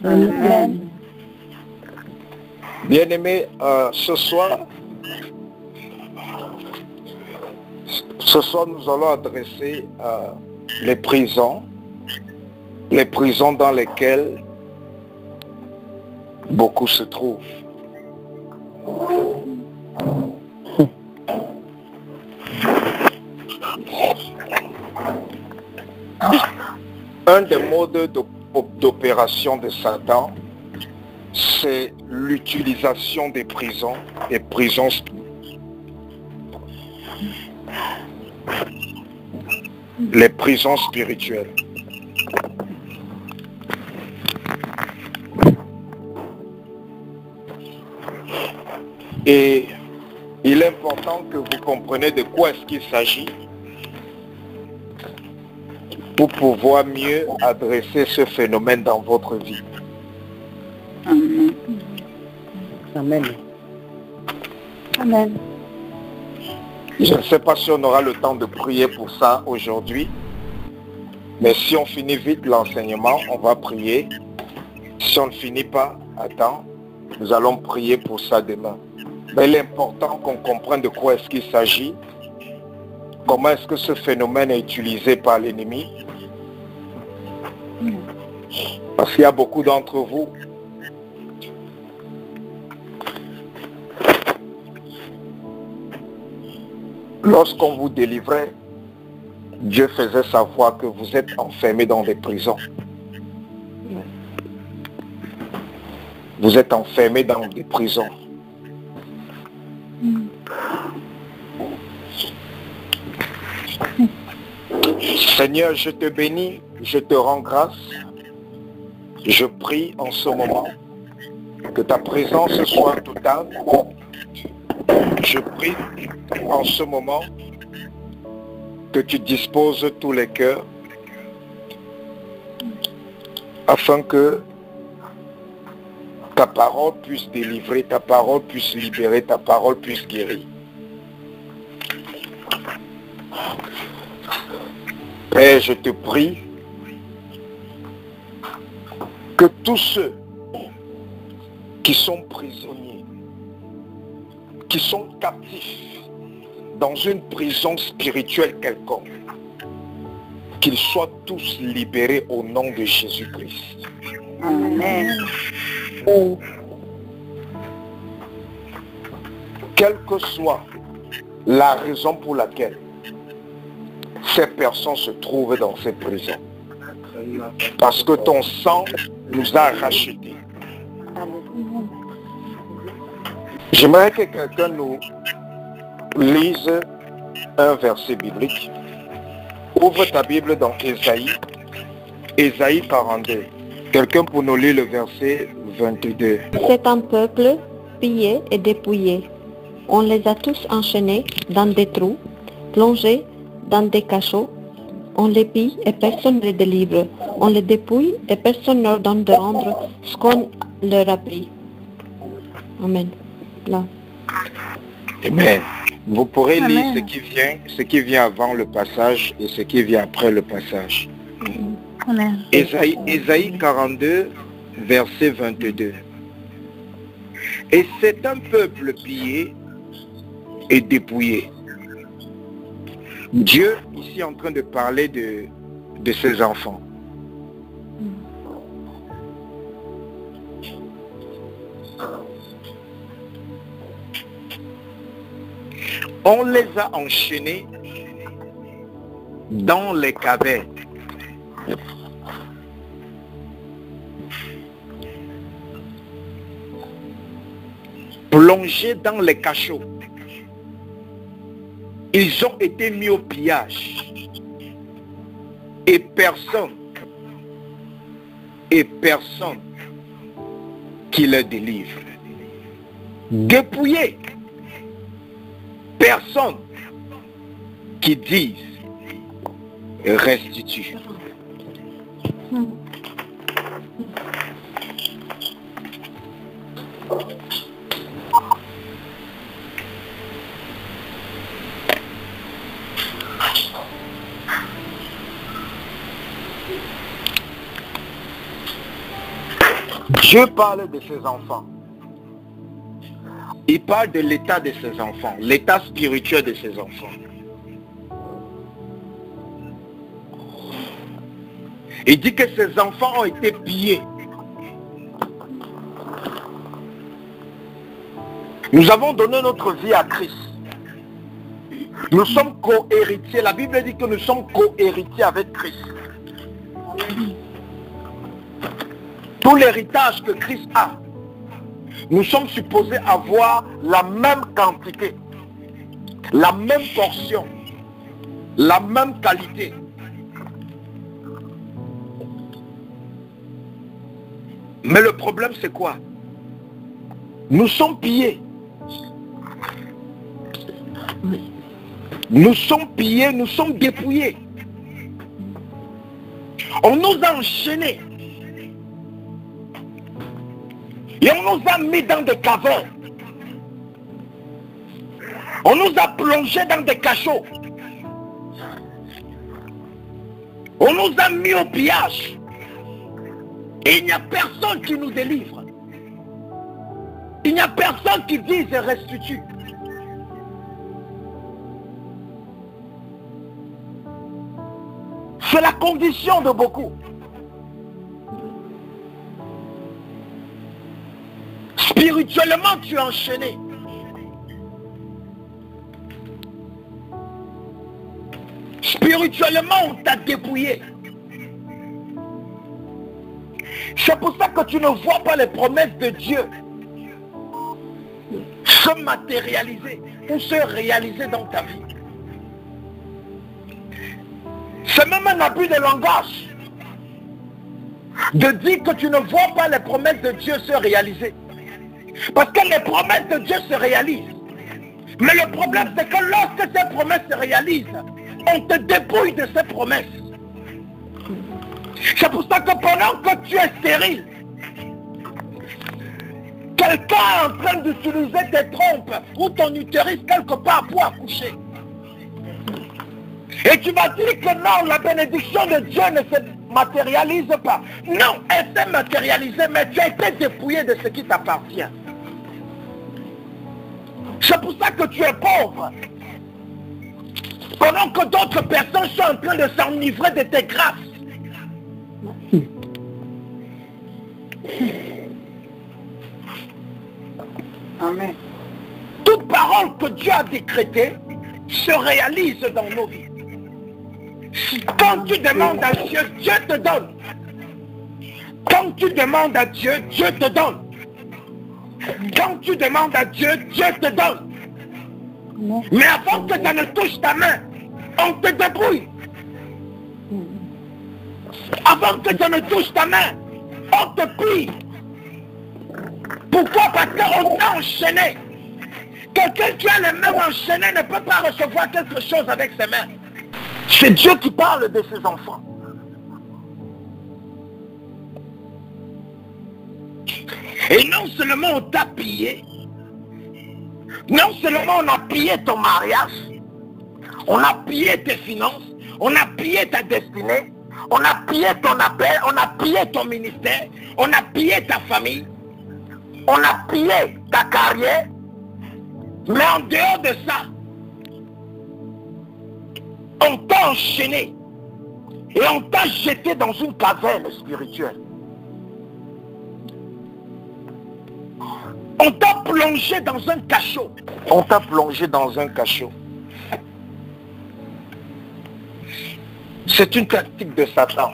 Amen. Bien-aimés, ce soir, nous allons adresser les prisons dans lesquelles beaucoup se trouvent. Un des modes d'opération de Satan, c'est l'utilisation des prisons les prisons spirituelles. Et il est important que vous compreniez de quoi est-ce qu'il s'agit pour pouvoir mieux adresser ce phénomène dans votre vie. Amen. Amen. Amen. Je ne sais pas si on aura le temps de prier pour ça aujourd'hui, mais si on finit vite l'enseignement, on va prier. Si on ne finit pas à temps, nous allons prier pour ça demain. Mais il est important qu'on comprenne de quoi est-ce qu'il s'agit, comment est-ce que ce phénomène est utilisé par l'ennemi. Parce qu'il y a beaucoup d'entre vous lorsqu'on vous délivrait, Dieu faisait savoir que vous êtes enfermés dans des prisons. Vous êtes enfermés dans des prisons. Seigneur, je te bénis, je te rends grâce. Je prie en ce moment que ta présence soit totale. Je prie en ce moment que tu disposes tous les cœurs afin que ta parole puisse délivrer, ta parole puisse libérer, ta parole puisse guérir. Père, je te prie que tous ceux qui sont prisonniers, qui sont captifs dans une prison spirituelle quelconque, qu'ils soient tous libérés au nom de Jésus-Christ. Amen. Quelle que soit la raison pour laquelle ces personnes se trouvent dans ces prisons, parce que ton sang nous a rachetés. J'aimerais que quelqu'un nous lise un verset biblique. Ouvre ta Bible dans Ésaïe 42. Quelqu'un pour nous lire le verset 22. C'est un peuple pillé et dépouillé. On les a tous enchaînés dans des trous, plongés dans des cachots. On les pille et personne ne les délivre. On les dépouille et personne ne leur donne de rendre ce qu'on leur a pris. Amen. Là. Amen. Vous pourrez lire Amen. ce qui vient avant le passage et ce qui vient après le passage. Amen. Ésaïe 42, verset 22. Et c'est un peuple pillé et dépouillé. Dieu ici est en train de parler de ses enfants. On les a enchaînés dans les cavernes. Plongés dans les cachots. Ils ont été mis au pillage. Et personne qui les délivre. Dépouillés. Personne qui dise restitue. Dieu parle de ses enfants. Il parle de l'état de ses enfants, l'état spirituel de ses enfants. Il dit que ses enfants ont été pillés. Nous avons donné notre vie à Christ. Nous sommes co-héritiers. La Bible dit que nous sommes co-héritiers avec Christ. Tout l'héritage que Christ a, nous sommes supposés avoir la même quantité, la même portion, la même qualité. Mais le problème c'est quoi? Nous sommes pillés. Nous sommes pillés, nous sommes dépouillés. On nous a enchaînés. Et on nous a mis dans des cavernes. On nous a plongés dans des cachots. On nous a mis au pillage. Et il n'y a personne qui nous délivre. Il n'y a personne qui dise et restitue. C'est la condition de beaucoup. Spirituellement, tu es enchaîné. Spirituellement, on t'a dépouillé. C'est pour ça que tu ne vois pas les promesses de Dieu se matérialiser ou se réaliser dans ta vie. C'est même un abus de langage de dire que tu ne vois pas les promesses de Dieu se réaliser. Parce que les promesses de Dieu se réalisent. Mais le problème, c'est que lorsque ces promesses se réalisent, on te dépouille de ces promesses. C'est pour ça que pendant que tu es stérile, quelqu'un est en train d'utiliser tes trompes ou ton utérus quelque part pour accoucher. Et tu vas dire que non, la bénédiction de Dieu ne se matérialise pas. Non, elle s'est matérialisée, mais tu as été dépouillé de ce qui t'appartient. C'est pour ça que tu es pauvre. Pendant que d'autres personnes sont en train de s'enivrer de tes grâces. Amen. Toute parole que Dieu a décrétée se réalise dans nos vies. Quand tu demandes à Dieu, Dieu te donne. Quand tu demandes à Dieu, Dieu te donne. Quand tu demandes à Dieu, Dieu te donne. Mais avant que ça ne touche ta main, on te débrouille. Avant que ça ne touche ta main, on te pille. Pourquoi? Parce qu'on t'a enchaîné. Quelqu'un qui a les mains enchaînées ne peut pas recevoir quelque chose avec ses mains. C'est Dieu qui parle de ses enfants. Et non seulement on t'a pillé, non seulement on a pillé ton mariage, on a pillé tes finances, on a pillé ta destinée, on a pillé ton appel, on a pillé ton ministère, on a pillé ta famille, on a pillé ta carrière, mais en dehors de ça, on t'a enchaîné et on t'a jeté dans une caverne spirituelle. On t'a plongé dans un cachot. On t'a plongé dans un cachot. C'est une tactique de Satan.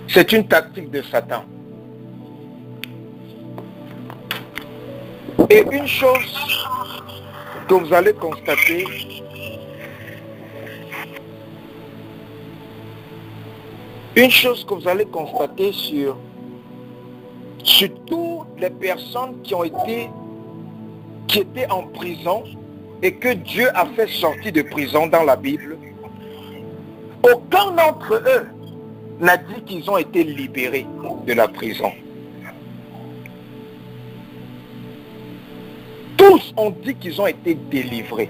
C'est une tactique de Satan. Et une chose que vous allez constater, sur toutes les personnes qui étaient en prison et que Dieu a fait sortir de prison dans la Bible, aucun d'entre eux n'a dit qu'ils ont été libérés de la prison. Tous ont dit qu'ils ont été délivrés.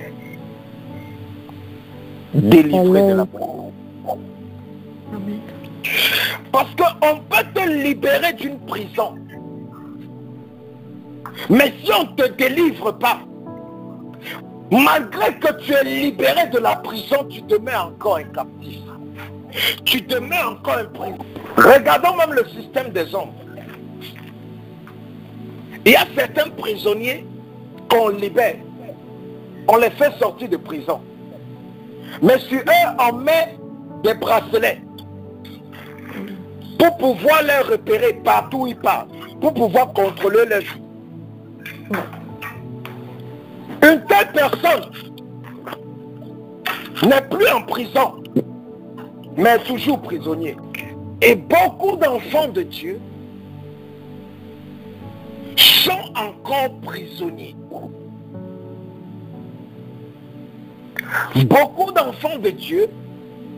Délivrés de la prison. Parce qu'on peut te libérer d'une prison. Mais si on ne te délivre pas, malgré que tu es libéré de la prison, tu te mets encore un captif. Tu te mets encore un prison. Regardons même le système des hommes. Il y a certains prisonniers qu'on libère. On les fait sortir de prison. Mais sur eux, on met des bracelets pour pouvoir les repérer partout où ils partent, pour pouvoir contrôler leur vie. Une telle personne n'est plus en prison, mais toujours prisonnier. Et beaucoup d'enfants de Dieu sont encore prisonniers. Beaucoup d'enfants de Dieu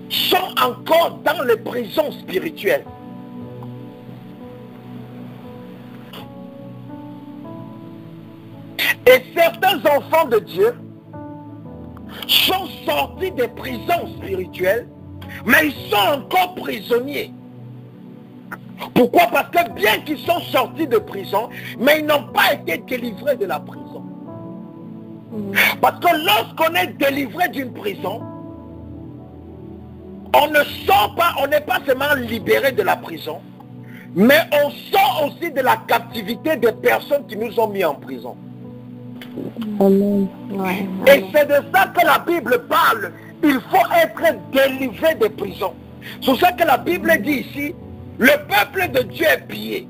sont encore dans les prisons spirituelles. Et certains enfants de Dieu sont sortis des prisons spirituelles, mais ils sont encore prisonniers. Pourquoi? Parce que bien qu'ils sont sortis de prison, mais ils n'ont pas été délivrés de la prison. Parce que lorsqu'on est délivré d'une prison, on ne sort pas, on n'est pas seulement libéré de la prison, mais on sort aussi de la captivité des personnes qui nous ont mis en prison. Amen. Ouais. Et c'est de ça que la Bible parle. Il faut être délivré des prisons. C'est pour ça que la Bible dit ici, le peuple de Dieu est pillé.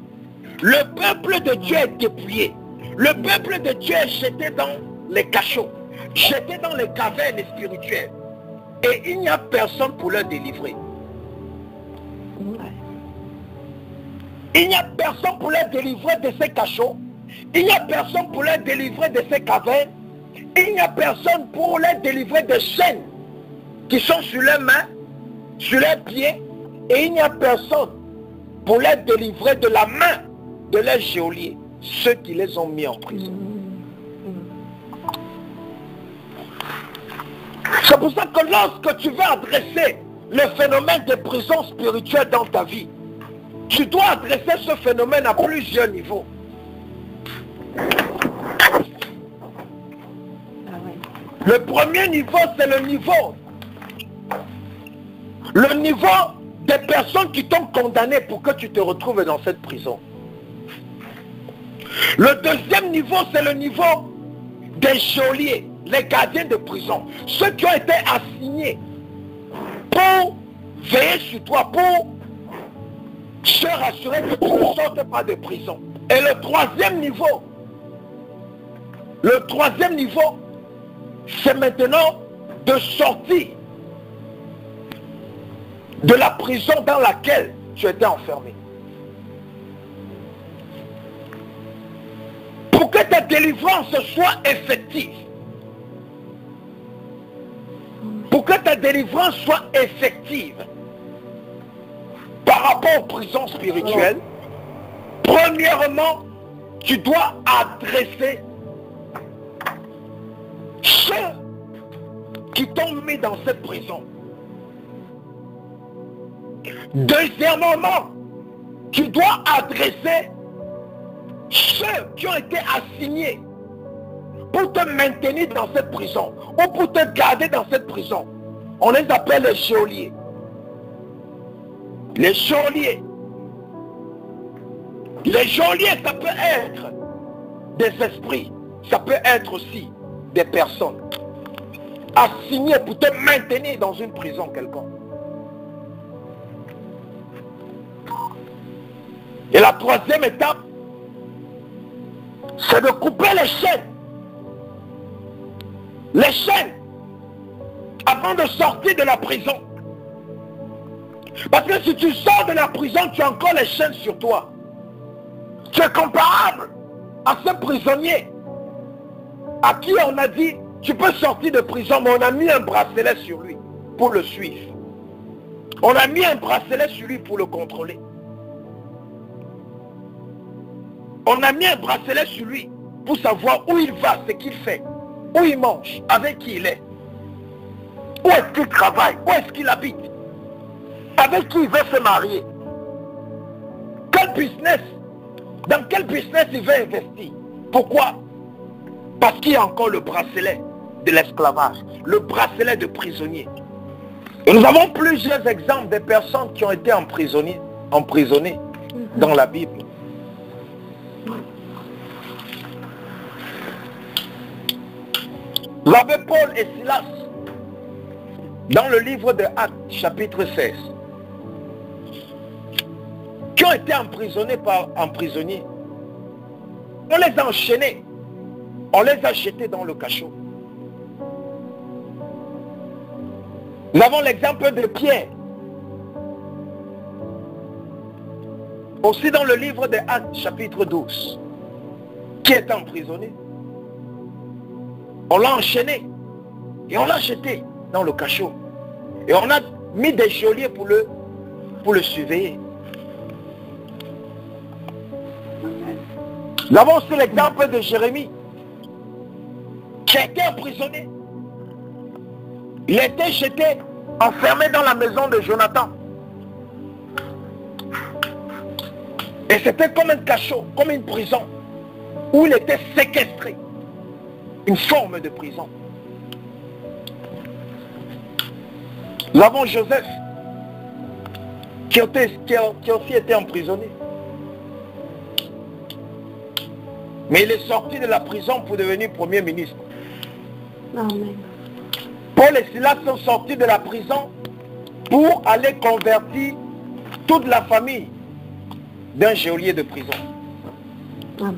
Le peuple de Dieu est dépouillé. Le peuple de Dieu est jeté dans les cachots, jeté dans les cavernes spirituelles. Et il n'y a personne pour le délivrer. Il n'y a personne pour les délivrer de ces cachots. Il n'y a personne pour les délivrer de ces cavernes. Il n'y a personne pour les délivrer des chaînes qui sont sur leurs mains, sur leurs pieds. Et il n'y a personne pour les délivrer de la main de leurs geôliers, ceux qui les ont mis en prison. C'est pour ça que lorsque tu veux adresser le phénomène de prison spirituelle dans ta vie, tu dois adresser ce phénomène à plusieurs niveaux. Le premier niveau, c'est le niveau des personnes qui t'ont condamné pour que tu te retrouves dans cette prison. Le deuxième niveau, c'est le niveau des geôliers, les gardiens de prison, ceux qui ont été assignés pour veiller sur toi, pour se rassurer que tu ne sortes pas de prison. Et le troisième niveau, c'est maintenant de sortir de la prison dans laquelle tu étais enfermé. Pour que ta délivrance soit effective, par rapport aux prisons spirituelles, premièrement, tu dois adresser ceux qui t'ont mis dans cette prison. Deuxièmement, tu dois adresser ceux qui ont été assignés pour te maintenir dans cette prison ou pour te garder dans cette prison. On les appelle les geôliers. Les geôliers. Les geôliers, ça peut être des esprits, ça peut être aussi des personnes assignées pour te maintenir dans une prison quelconque. Et la troisième étape, c'est de couper les chaînes. Les chaînes, avant de sortir de la prison. Parce que si tu sors de la prison, tu as encore les chaînes sur toi. Tu es comparable à ce prisonnier à qui on a dit, tu peux sortir de prison, mais on a mis un bracelet sur lui pour le suivre. On a mis un bracelet sur lui pour le contrôler. On a mis un bracelet sur lui pour savoir où il va, ce qu'il fait, où il mange, avec qui il est, où est-ce qu'il travaille, où est-ce qu'il habite, avec qui il veut se marier. business, il veut investir? Pourquoi? Parce qu'il y a encore le bracelet de l'esclavage, le bracelet de prisonnier. Et nous avons plusieurs exemples de personnes qui ont été emprisonnées dans la Bible. Vous avez Paul et Silas dans le livre de Actes, chapitre 16, qui ont été emprisonnés par un prisonnier. On les a enchaînés, on les a jetés dans le cachot. Nous avons l'exemple de Pierre. Aussi dans le livre de Actes, chapitre 12, qui est emprisonné. On l'a enchaîné et on l'a jeté dans le cachot. Et on a mis des geôliers pour le surveiller. Nous avons aussi l'exemple de Jérémie, qui a été emprisonné. Il a été jeté, enfermé dans la maison de Jonathan. Et c'était comme un cachot, comme une prison, où il était séquestré. Une forme de prison. Nous avons Joseph, qui a aussi été emprisonné. Mais il est sorti de la prison pour devenir premier ministre. Amen. Paul et Silas sont sortis de la prison pour aller convertir toute la famille d'un geôlier de prison. Amen.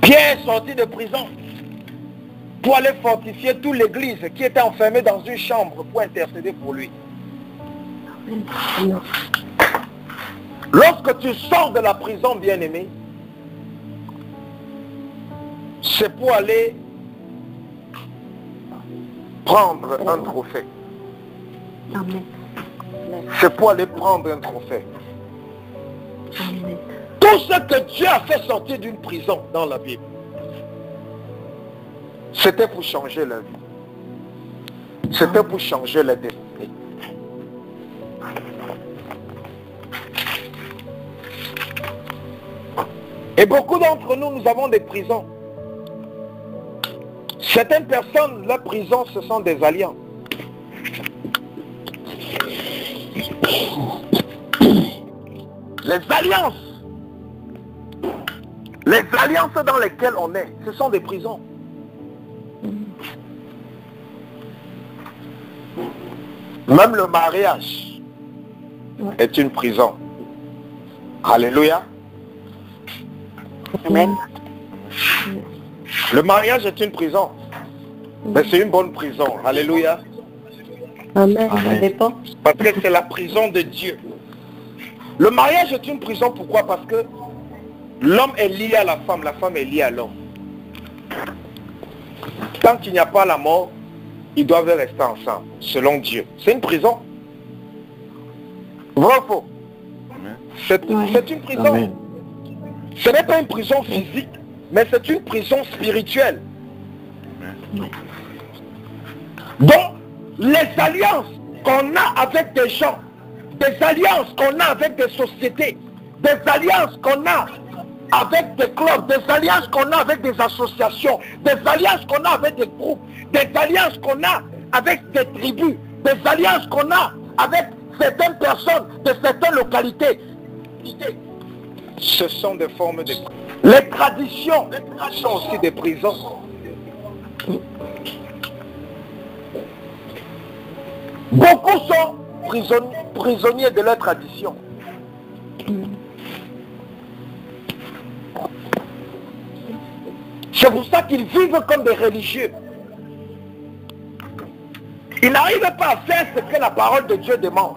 Pierre est sorti de prison pour aller fortifier toute l'église qui était enfermée dans une chambre pour intercéder pour lui. Amen. Lorsque tu sors de la prison, bien-aimé, c'est pour aller prendre un trophée. Amen. C'est pour aller prendre un trophée. Amen. Tout ce que Dieu a fait sortir d'une prison dans la Bible, c'était pour changer la vie. C'était pour changer la destinée. Et beaucoup d'entre nous, nous avons des prisons. Certaines personnes, leurs prisons, ce sont des alliances. Les alliances. Les alliances dans lesquelles on est, ce sont des prisons. Même le mariage est une prison. Alléluia. Amen. Le mariage est une prison. Mais c'est une bonne prison. Alléluia. Amen. Ça dépend. Parce que c'est la prison de Dieu. Le mariage est une prison, pourquoi? Parce que l'homme est lié à la femme est liée à l'homme. Tant qu'il n'y a pas la mort, ils doivent rester ensemble, selon Dieu. C'est une prison. Vrai ou faux? C'est une prison. Amen. Ce n'est pas une prison physique, mais c'est une prison spirituelle. Donc, les alliances qu'on a avec des gens, des alliances qu'on a avec des sociétés, des alliances qu'on a avec des clubs, des alliances qu'on a avec des associations, des alliances qu'on a avec des groupes, des alliances qu'on a avec des tribus, des alliances qu'on a avec certaines personnes de certaines localités. Ce sont des formes de... Les traditions sont aussi des prisons. Beaucoup sont prisonniers de leur tradition. C'est pour ça qu'ils vivent comme des religieux. Ils n'arrivent pas à faire ce que la parole de Dieu demande.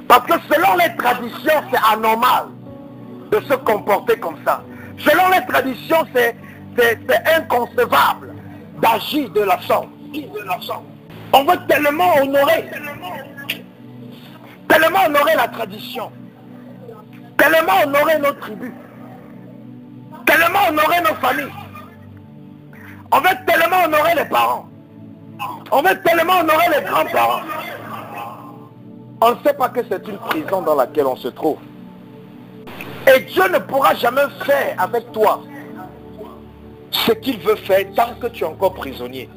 Parce que selon les traditions, c'est anormal de se comporter comme ça. Selon les traditions, c'est inconcevable d'agir de la sorte. On veut tellement honorer la tradition, tellement honorer nos tribus, tellement honorer nos familles. On veut tellement honorer les parents. On veut tellement honorer les grands-parents. On ne sait pas que c'est une prison dans laquelle on se trouve. Et Dieu ne pourra jamais faire avec toi ce qu'il veut faire tant que tu es encore prisonnier.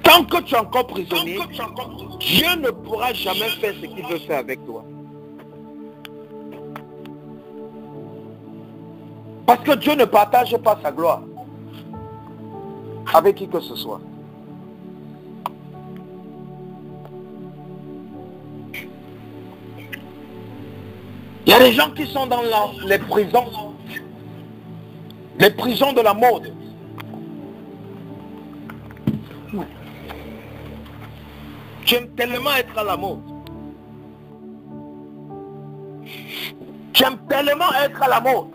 Tant que tu es encore prisonnier, Dieu ne pourra jamais faire ce qu'il veut faire avec toi. Parce que Dieu ne partage pas sa gloire avec qui que ce soit. Il y a des gens qui sont dans les prisons de la mode. Tu aimes tellement être à la mode. Tu aimes tellement être à la mode.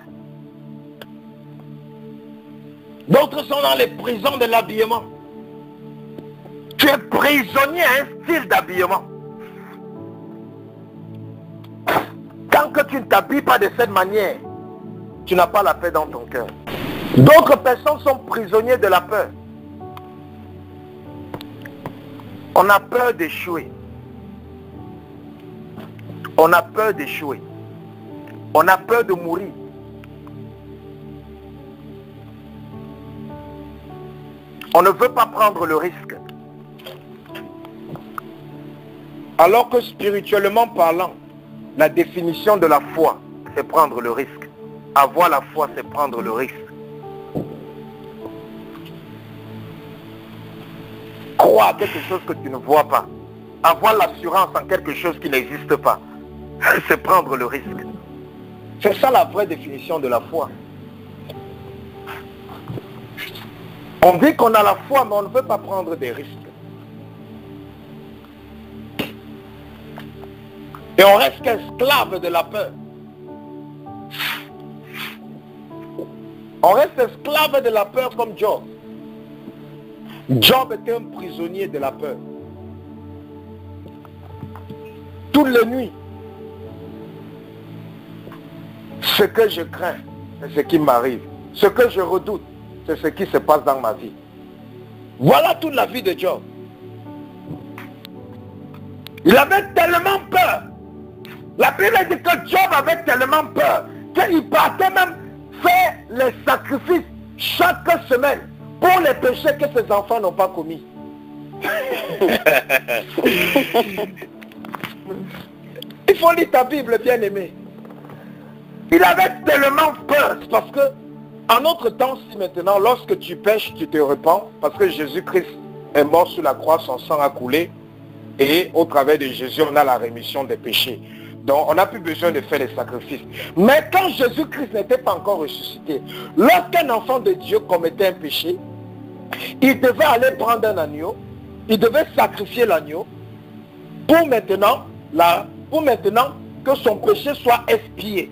D'autres sont dans les prisons de l'habillement. Tu es prisonnier à un style d'habillement. Tant que tu ne t'habilles pas de cette manière, tu n'as pas la paix dans ton cœur. D'autres personnes sont prisonniers de la peur. On a peur d'échouer. On a peur d'échouer. On a peur de mourir. On ne veut pas prendre le risque. Alors que spirituellement parlant, la définition de la foi, c'est prendre le risque. Avoir la foi, c'est prendre le risque. Croire à quelque chose que tu ne vois pas. Avoir l'assurance en quelque chose qui n'existe pas. C'est prendre le risque. C'est ça la vraie définition de la foi. On dit qu'on a la foi, mais on ne veut pas prendre des risques. Et on reste esclave de la peur. On reste esclave de la peur comme Job. Job était un prisonnier de la peur. Toutes les nuits, ce que je crains, c'est ce qui m'arrive. Ce que je redoute, c'est ce qui se passe dans ma vie. Voilà toute la vie de Job. Il avait tellement peur. La Bible dit que Job avait tellement peur qu'il partait même faire les sacrifices chaque semaine pour les péchés que ses enfants n'ont pas commis. Il faut lire ta Bible, bien-aimé. Il avait tellement peur parce que en notre temps, si maintenant, lorsque tu pêches, tu te repens, parce que Jésus-Christ est mort sur la croix, son sang a coulé, et au travers de Jésus, on a la rémission des péchés. Donc, on n'a plus besoin de faire les sacrifices. Mais quand Jésus-Christ n'était pas encore ressuscité, lorsqu'un enfant de Dieu commettait un péché, il devait aller prendre un agneau, il devait sacrifier l'agneau, pour maintenant que son péché soit expié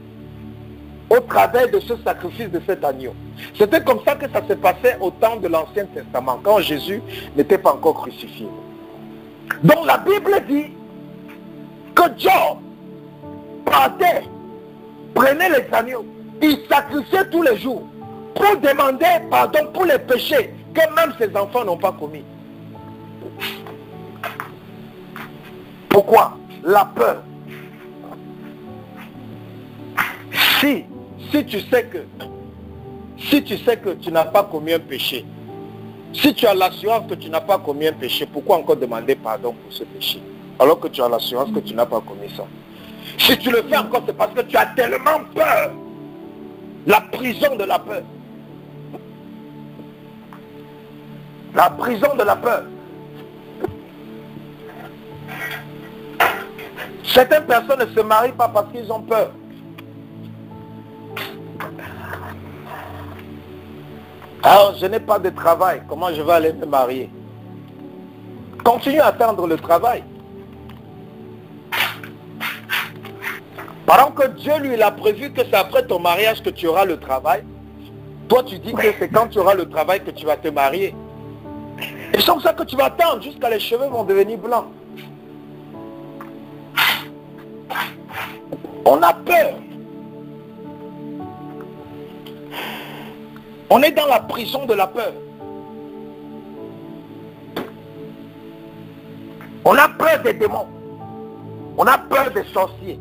au travers de ce sacrifice de cet agneau. C'était comme ça que ça se passait au temps de l'Ancien Testament, quand Jésus n'était pas encore crucifié. Donc la Bible dit que Job partait, prenait les agneaux, il sacrifiait tous les jours pour demander pardon pour les péchés que même ses enfants n'ont pas commis. Pourquoi? La peur. Si tu sais que tu n'as pas commis un péché, si tu as l'assurance que tu n'as pas commis un péché, pourquoi encore demander pardon pour ce péché? Alors que tu as l'assurance que tu n'as pas commis ça. Si tu le fais encore, c'est parce que tu as tellement peur. La prison de la peur. La prison de la peur. Certaines personnes ne se marient pas parce qu'ils ont peur. Alors, je n'ai pas de travail. Comment je vais aller me marier? Continue à attendre le travail. Pendant que Dieu, lui, il a prévu que c'est après ton mariage que tu auras le travail. Toi, tu dis que c'est quand tu auras le travail que tu vas te marier. Et c'est comme ça que tu vas attendre jusqu'à les cheveux vont devenir blancs. On a peur. On est dans la prison de la peur. On a peur des démons. On a peur des sorciers.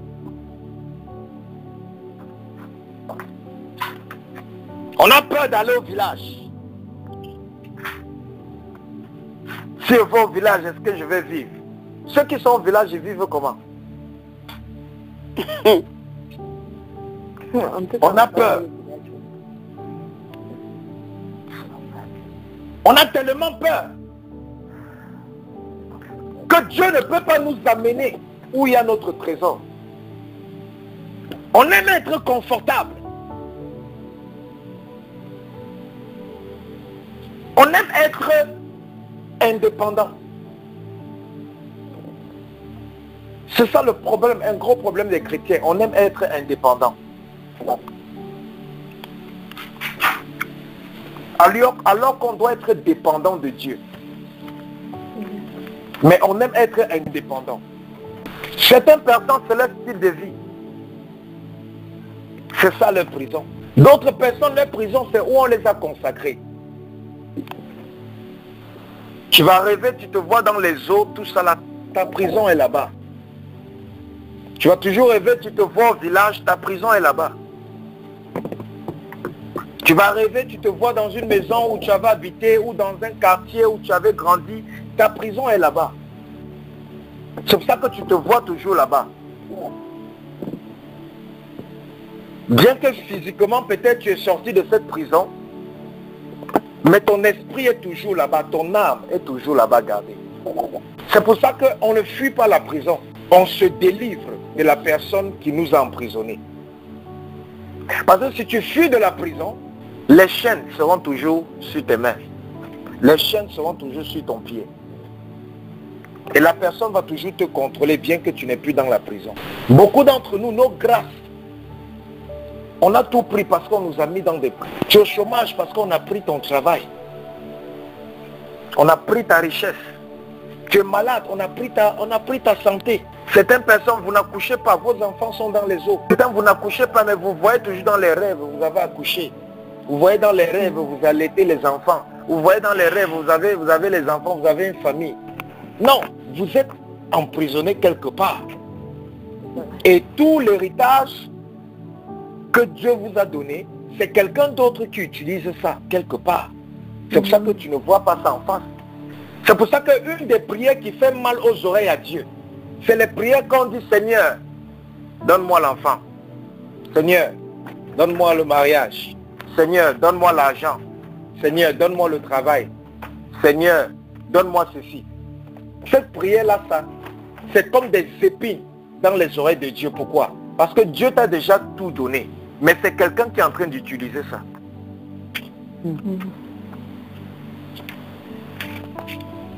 On a peur d'aller au village. Si je vais au village, est-ce que je vais vivre? Ceux qui sont au village, ils vivent comment? On a peur. On a tellement peur que Dieu ne peut pas nous amener où il y a notre trésor. On aime être confortable. On aime être indépendant. C'est ça le problème, un gros problème des chrétiens. On aime être indépendant. Alors qu'on doit être dépendant de Dieu. Mais on aime être indépendant. Certaines personnes, c'est leur style de vie. C'est ça leur prison. D'autres personnes, leur prison, c'est où on les a consacrés. Tu vas rêver, tu te vois dans les eaux, tout ça là, ta prison est là-bas. Tu vas toujours rêver, tu te vois au village, ta prison est là-bas. Tu vas rêver, tu te vois dans une maison où tu avais habité, ou dans un quartier où tu avais grandi, ta prison est là-bas. C'est pour ça que tu te vois toujours là-bas. Bien que physiquement, peut-être tu es sorti de cette prison, mais ton esprit est toujours là-bas, ton âme est toujours là-bas gardée. C'est pour ça qu'on ne fuit pas la prison. On se délivre de la personne qui nous a emprisonnés. Parce que si tu fuis de la prison, les chaînes seront toujours sur tes mains. Les chaînes seront toujours sur ton pied. Et la personne va toujours te contrôler bien que tu n'es plus dans la prison. Beaucoup d'entre nous, nos grâces, on a tout pris parce qu'on nous a mis dans des prix. Tu es au chômage parce qu'on a pris ton travail. On a pris ta richesse. Tu es malade, on a pris ta santé. Certaines personnes, vous n'accouchez pas, vos enfants sont dans les eaux. Certains, vous n'accouchez pas, mais vous voyez toujours dans les rêves, vous avez accouché. Vous voyez dans les rêves, vous allaitez les enfants. Vous voyez dans les rêves, vous avez les enfants, vous avez une famille. Non, vous êtes emprisonné quelque part. Et tout l'héritage que Dieu vous a donné, c'est quelqu'un d'autre qui utilise ça quelque part. C'est pour ça que tu ne vois pas ça en face. C'est pour ça qu'une des prières qui fait mal aux oreilles à Dieu, c'est les prières qu'on dit, Seigneur, donne-moi l'enfant. Seigneur, donne-moi le mariage. Seigneur, donne-moi l'argent. Seigneur, donne-moi le travail. Seigneur, donne-moi ceci. Cette prière-là, ça, c'est comme des épines dans les oreilles de Dieu. Pourquoi? Parce que Dieu t'a déjà tout donné. Mais c'est quelqu'un qui est en train d'utiliser ça.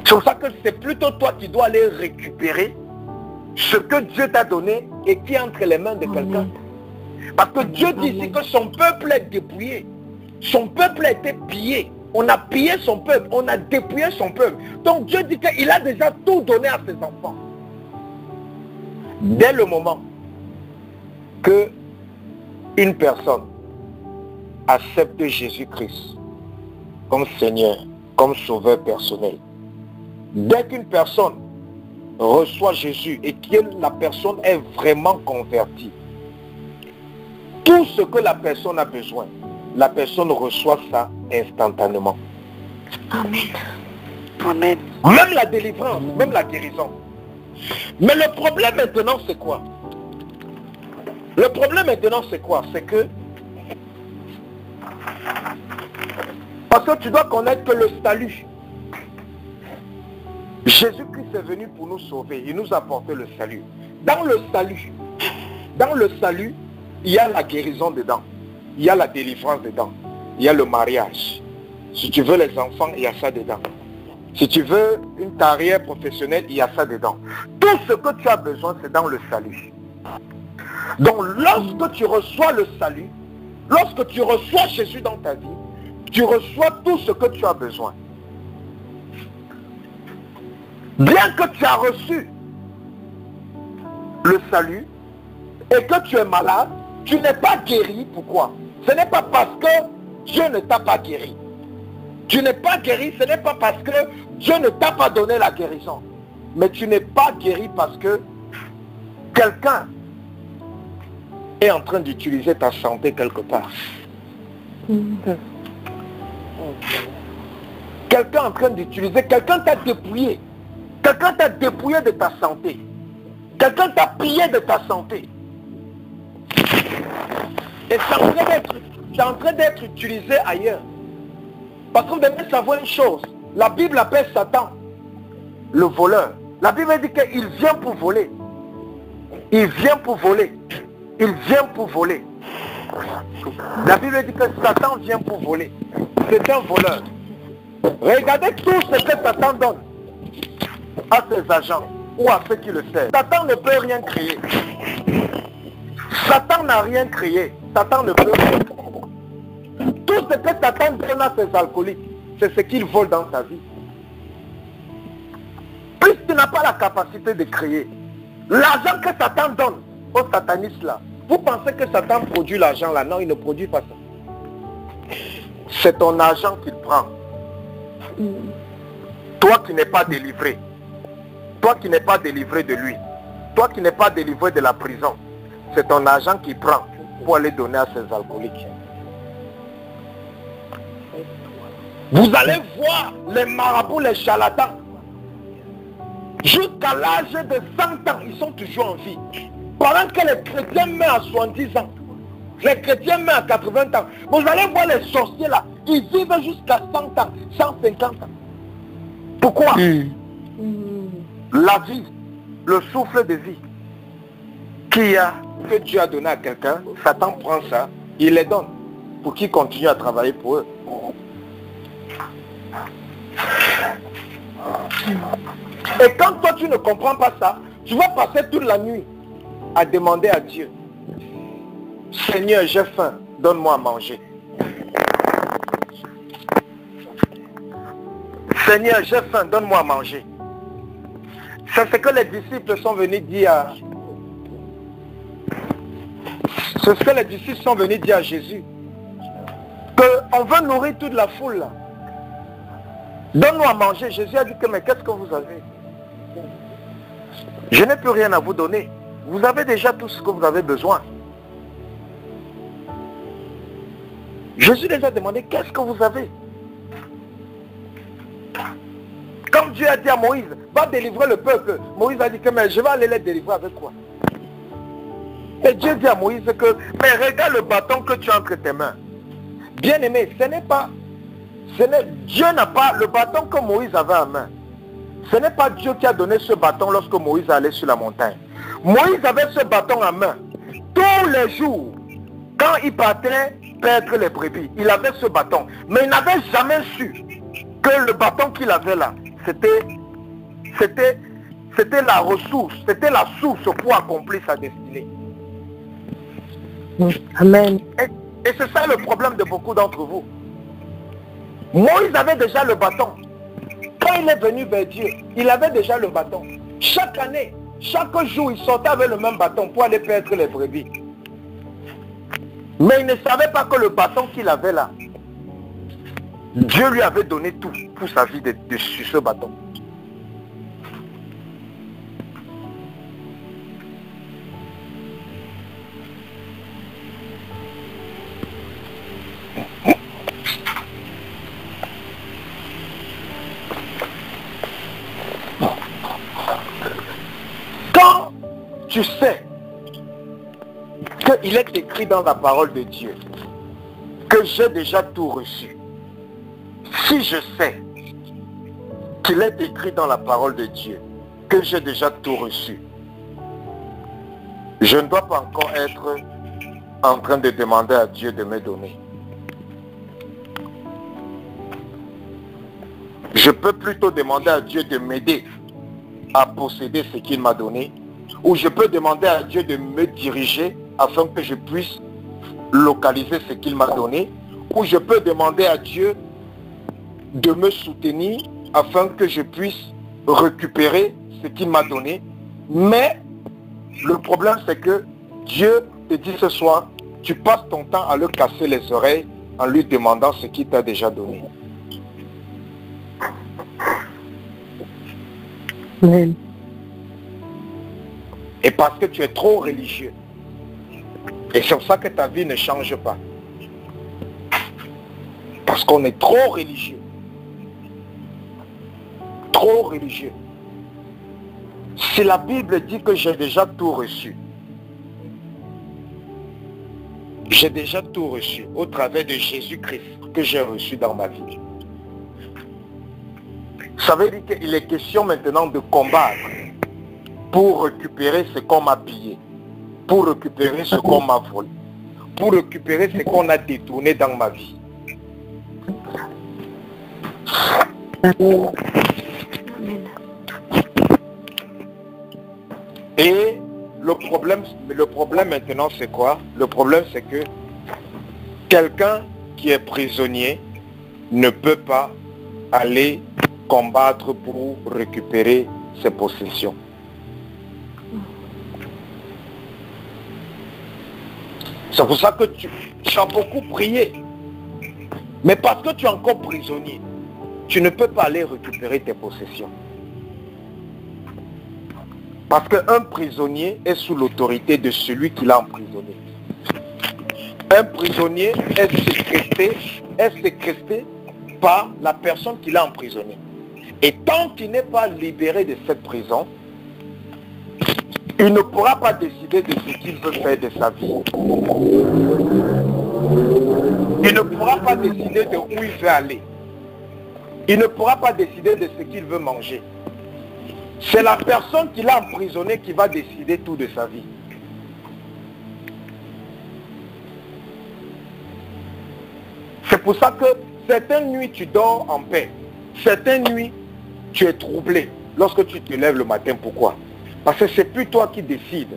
C'est pour ça que c'est plutôt toi qui dois aller récupérer ce que Dieu t'a donné et qui est entre les mains de quelqu'un. Parce que Dieu dit ici que son peuple est dépouillé. Son peuple a été pillé. On a pillé son peuple. On a dépouillé son peuple. Donc Dieu dit qu'il a déjà tout donné à ses enfants. Dès le moment que une personne accepte Jésus-Christ comme Seigneur, comme Sauveur personnel, dès qu'une personne reçoit Jésus et que la personne est vraiment convertie, tout ce que la personne a besoin, la personne reçoit ça instantanément. Amen. Amen. Même la délivrance, même la guérison. Mais le problème maintenant, c'est quoi? Le problème maintenant, c'est quoi? C'est que... Parce que tu dois connaître que le salut, Jésus-Christ est venu pour nous sauver. Il nous a apporté le salut. Dans le salut, il y a la guérison dedans. Il y a la délivrance dedans. Il y a le mariage. Si tu veux les enfants, il y a ça dedans. Si tu veux une carrière professionnelle, il y a ça dedans. Tout ce que tu as besoin, c'est dans le salut. Donc lorsque tu reçois le salut, lorsque tu reçois Jésus dans ta vie, tu reçois tout ce que tu as besoin. Bien que tu as reçu le salut et que tu es malade, tu n'es pas guéri. Pourquoi? Ce n'est pas parce que Dieu ne t'a pas guéri. Tu n'es pas guéri, ce n'est pas parce que Dieu ne t'a pas donné la guérison. Mais tu n'es pas guéri parce que quelqu'un est en train d'utiliser ta santé quelque part. Quelqu'un est en train d'utiliser, quelqu'un t'a dépouillé. Quelqu'un t'a dépouillé de ta santé. Quelqu'un t'a pillé de ta santé. Et c'est en train d'être utilisé ailleurs. Parce qu'on devait savoir une chose. La Bible appelle Satan le voleur. La Bible dit qu'il vient pour voler. Il vient pour voler. Il vient pour voler. La Bible dit que Satan vient pour voler. C'est un voleur. Regardez tout ce que Satan donne à ses agents ou à ceux qui le servent. Satan ne peut rien créer. Satan n'a rien créé. Satan ne peut rien créer. Tout ce que Satan donne à ses alcooliques, c'est ce qu'il vole dans sa vie. Puisqu'il n'a pas la capacité de créer, l'argent que Satan donne aux satanistes là, vous pensez que Satan produit l'argent là? Non, il ne produit pas ça. C'est ton argent qu'il prend. Toi qui n'es pas délivré. Toi qui n'es pas délivré de lui. Toi qui n'es pas délivré de la prison. C'est ton argent qu'il prend pour aller donner à ses alcooliques. Vous allez voir les marabouts, les charlatans. Jusqu'à l'âge de 100 ans, ils sont toujours en vie. Pendant que les chrétiens meurent à 70 ans. Les chrétiens meurent à 80 ans. Vous allez voir les sorciers là. Ils vivent jusqu'à 100 ans, 150 ans. Pourquoi? La vie, le souffle de vie que Dieu a donné à quelqu'un, Satan prend ça, il les donne pour qu'il continue à travailler pour eux. Et quand toi tu ne comprends pas ça, tu vas passer toute la nuit à demander à Dieu, Seigneur, j'ai faim, donne-moi à manger. Seigneur, j'ai faim, donne-moi à manger. C'est ce que les disciples sont venus dire à... C'est ce que les disciples sont venus dire à Jésus. Qu'on veut nourrir toute la foule là. Donne-nous à manger. Jésus a dit que mais qu'est-ce que vous avez? Je n'ai plus rien à vous donner. Vous avez déjà tout ce que vous avez besoin. Jésus les a demandé qu'est-ce que vous avez? Comme Dieu a dit à Moïse, va délivrer le peuple. Moïse a dit que mais je vais aller les délivrer avec quoi? Et Dieu dit à Moïse que mais regarde le bâton que tu as entre tes mains. Bien aimé, Dieu n'a pas le bâton que Moïse avait en main. Ce n'est pas Dieu qui a donné ce bâton lorsque Moïse allait sur la montagne. Moïse avait ce bâton en main. Tous les jours, quand il partait perdre les brebis, il avait ce bâton. Mais il n'avait jamais su que le bâton qu'il avait là, c'était la ressource, c'était la source pour accomplir sa destinée. Amen. Et c'est ça le problème de beaucoup d'entre vous. Moïse avait déjà le bâton. Quand il est venu vers Dieu, il avait déjà le bâton. Chaque année, chaque jour, il sortait avec le même bâton pour aller perdre les brebis. Mais il ne savait pas que le bâton qu'il avait là, Dieu lui avait donné tout pour sa vie sur ce bâton. Quand tu sais qu'il est écrit dans la parole de Dieu que j'ai déjà tout reçu, si je sais qu'il est écrit dans la parole de Dieu que j'ai déjà tout reçu, je ne dois pas encore être en train de demander à Dieu de me donner. Je peux plutôt demander à Dieu de m'aider à posséder ce qu'il m'a donné, ou je peux demander à Dieu de me diriger afin que je puisse localiser ce qu'il m'a donné, ou je peux demander à Dieu de me soutenir afin que je puisse récupérer ce qu'il m'a donné. Mais le problème c'est que Dieu te dit ce soir, tu passes ton temps à lui casser les oreilles en lui demandant ce qu'il t'a déjà donné. Amen. Et parce que tu es trop religieux. Et c'est pour ça que ta vie ne change pas. Parce qu'on est trop religieux. Trop religieux. Si la Bible dit que j'ai déjà tout reçu, j'ai déjà tout reçu au travers de Jésus-Christ que j'ai reçu dans ma vie. Ça veut dire qu'il est question maintenant de combattre pour récupérer ce qu'on m'a pillé, pour récupérer ce qu'on m'a volé, pour récupérer ce qu'on a détourné dans ma vie. Amen. Et le problème maintenant c'est quoi? Le problème c'est que quelqu'un qui est prisonnier ne peut pas aller combattre pour récupérer ses possessions. C'est pour ça que tu as beaucoup prié. Mais parce que tu es encore prisonnier, tu ne peux pas aller récupérer tes possessions. Parce qu'un prisonnier est sous l'autorité de celui qui l'a emprisonné. Un prisonnier est séquestré par la personne qui l'a emprisonné. Et tant qu'il n'est pas libéré de cette prison, il ne pourra pas décider de ce qu'il veut faire de sa vie. Il ne pourra pas décider de où il veut aller. Il ne pourra pas décider de ce qu'il veut manger. C'est la personne qui l'a emprisonné qui va décider tout de sa vie. C'est pour ça que certaines nuits tu dors en paix. Certaines nuits tu es troublé lorsque tu te lèves le matin. Pourquoi? Parce que c'est plus toi qui décides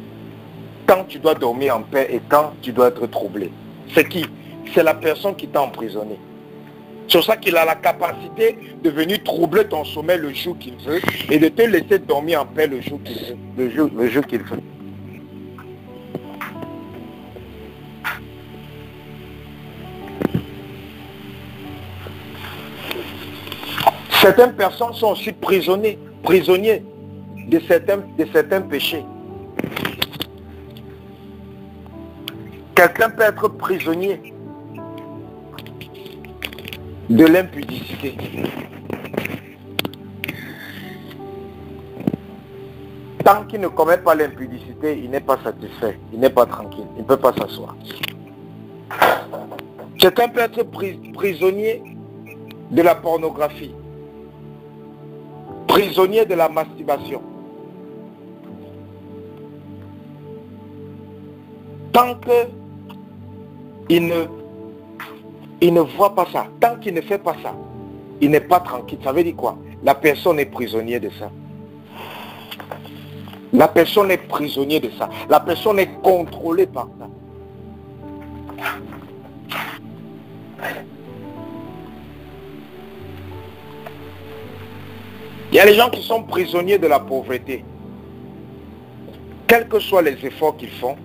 quand tu dois dormir en paix et quand tu dois être troublé. C'est qui? C'est la personne qui t'a emprisonné. C'est pour ça qu'il a la capacité de venir troubler ton sommeil le jour qu'il veut et de te laisser dormir en paix le jour qu'il veut. Le jour qu'il veut. Certaines personnes sont aussi prisonniers de certains péchés. Quelqu'un peut être prisonnier de l'impudicité. Tant qu'il ne commet pas l'impudicité, il n'est pas satisfait, il n'est pas tranquille, il ne peut pas s'asseoir. Quelqu'un peut être prisonnier de la pornographie, prisonnier de la masturbation. Tant qu'il ne voit pas ça, tant qu'il ne fait pas ça, il n'est pas tranquille. Ça veut dire quoi? La personne est prisonnière de ça. La personne est prisonnière de ça. La personne est contrôlée par ça. Il y a les gens qui sont prisonniers de la pauvreté. Quels que soient les efforts qu'ils font,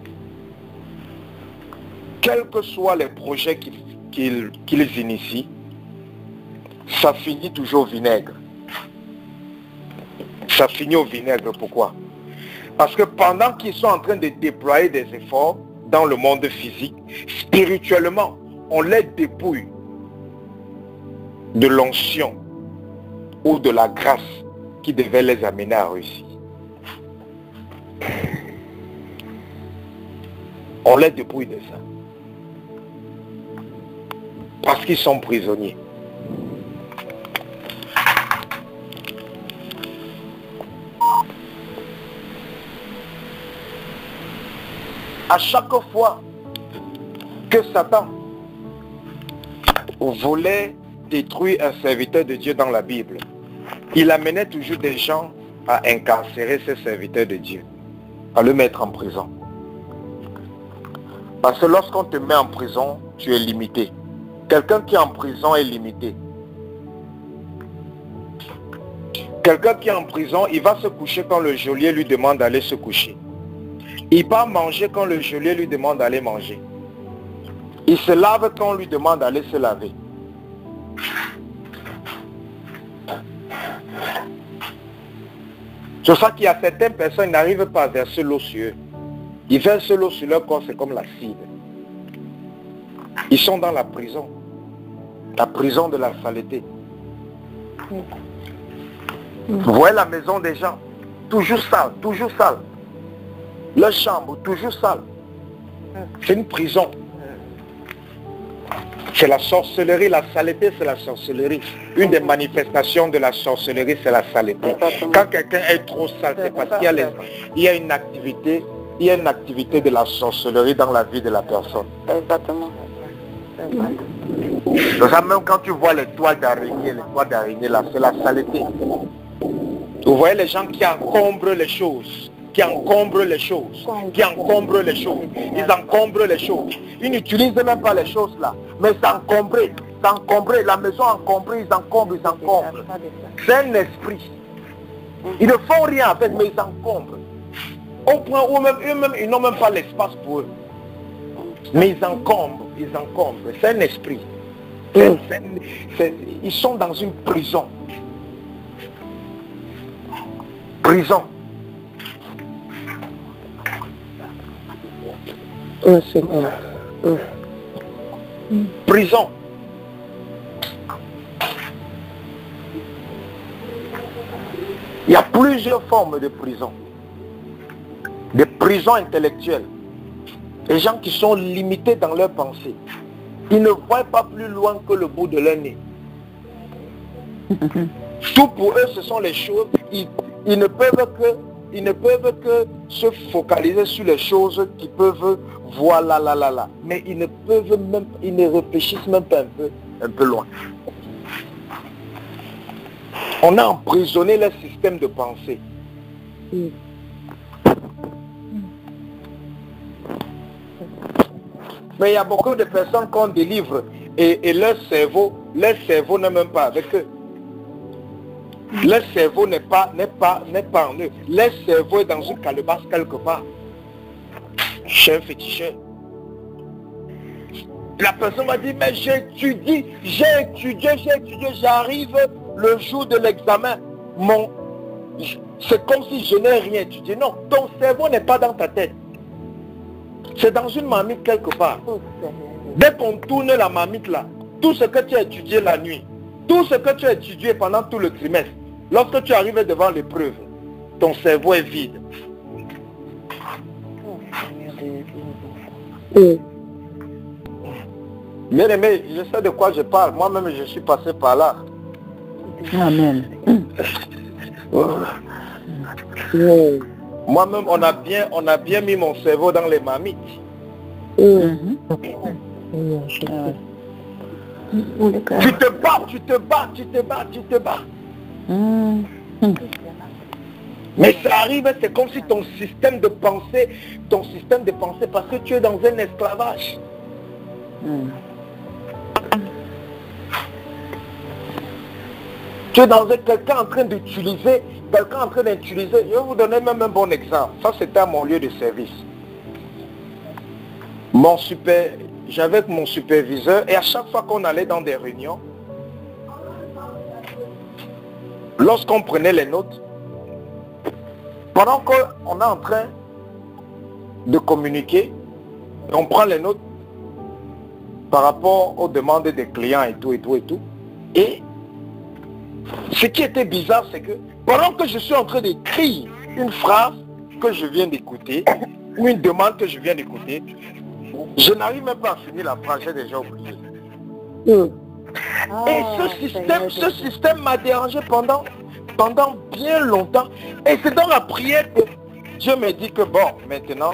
quels que soient les projets qu'ils initient, ça finit toujours au vinaigre. Ça finit au vinaigre, pourquoi? Parce que pendant qu'ils sont en train de déployer des efforts dans le monde physique, spirituellement, on les dépouille de l'onction ou de la grâce qui devait les amener à réussir. On les dépouille de ça. Parce qu'ils sont prisonniers. À chaque fois que Satan voulait détruire un serviteur de Dieu dans la Bible, il amenait toujours des gens à incarcérer ces serviteurs de Dieu, à le mettre en prison. Parce que lorsqu'on te met en prison, tu es limité. Quelqu'un qui est en prison est limité. Quelqu'un qui est en prison, il va se coucher quand le geôlier lui demande d'aller se coucher. Il va manger quand le geôlier lui demande d'aller manger. Il se lave quand on lui demande d'aller se laver. C'est pour ça qu'il y a certaines personnes qui n'arrivent pas à verser l'eau sur eux. Ils versent l'eau sur leur corps, c'est comme l'acide. Ils sont dans la prison de la saleté. Vous voyez la maison des gens, toujours sale, toujours sale. Leur chambre, toujours sale. C'est une prison. C'est la sorcellerie, la saleté, c'est la sorcellerie. Une des manifestations de la sorcellerie, c'est la saleté. Quand quelqu'un est trop sale, c'est parce qu'il y a une activité, de la sorcellerie dans la vie de la personne. Exactement. Donc ça, même quand tu vois les toits d'araignée là, c'est la saleté. Vous voyez les gens qui encombrent les choses. Ils encombrent les choses. Ils n'utilisent même pas les choses là. Mais c'est encombré. La maison encombrée, ils encombrent. C'est un esprit. Ils ne font rien avec, mais ils encombrent. Au point où même eux-mêmes, ils n'ont même pas l'espace pour eux. Mais ils encombrent. C'est un esprit. Ils sont dans une prison. Prison. Il y a plusieurs formes de prison. Des prisons intellectuelles. Des gens qui sont limités dans leurs pensées. Ils ne voient pas plus loin que le bout de leur nez. Tout pour eux, ce sont les choses. Ils ne peuvent que se focaliser sur les choses qu'ils peuvent voir là. Mais ils ne réfléchissent même pas un peu loin. On a emprisonné leur système de pensée. Mais il y a beaucoup de personnes qu'on délivre et leur cerveau n'est même pas avec eux. Leur cerveau n'est pas en eux. Leur cerveau est dans une calebasse quelque part. Chez un féticheur. La personne va dire, mais j'ai étudié, j'arrive le jour de l'examen. C'est comme si je n'ai rien étudié. Non, ton cerveau n'est pas dans ta tête. C'est dans une marmite quelque part. Dès qu'on tourne la marmite là, tout ce que tu as étudié la nuit, tout ce que tu as étudié pendant tout le trimestre, lorsque tu arrives devant l'épreuve, ton cerveau est vide. Bien aimé, je sais de quoi je parle. Moi-même, je suis passé par là. Amen. Moi-même, on a bien mis mon cerveau dans les marmites. Tu te bats. Mais ça arrive, c'est comme si ton système de pensée, parce que tu es dans un esclavage. Tu es dans quelqu'un en train d'utiliser, je vais vous donner même un bon exemple. Ça, c'était à mon lieu de service. J'avais mon superviseur et à chaque fois qu'on allait dans des réunions, lorsqu'on prenait les notes, pendant qu'on est en train de communiquer, on prend les notes par rapport aux demandes des clients et tout. Et ce qui était bizarre, c'est que pendant que je suis en train d'écrire une phrase que je viens d'écouter, ou une demande que je viens d'écouter, je n'arrive même pas à finir la phrase, j'ai déjà oublié. Et ce système m'a dérangé pendant bien longtemps. Et c'est dans la prière que Dieu me dit que bon, maintenant,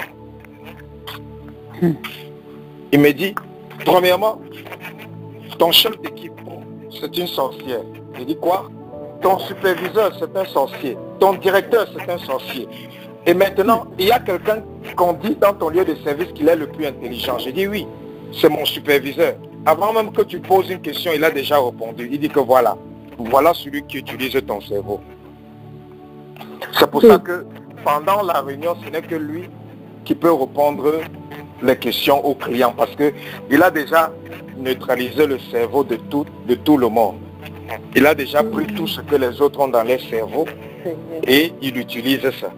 il me dit, premièrement, ton chef d'équipe, c'est une sorcière. Je dis quoi? Ton superviseur, c'est un sorcier. Ton directeur, c'est un sorcier. Et maintenant, il y a quelqu'un qu'on dit dans ton lieu de service qu'il est le plus intelligent. Je dis oui, c'est mon superviseur. Avant même que tu poses une question, il a déjà répondu. Il dit que voilà celui qui utilise ton cerveau. C'est pour ça que pendant la réunion, ce n'est que lui qui peut répondre les questions aux clients parce qu'il a déjà neutralisé le cerveau de tout le monde. Il a déjà pris tout ce que les autres ont dans leur cerveau et il utilise ça.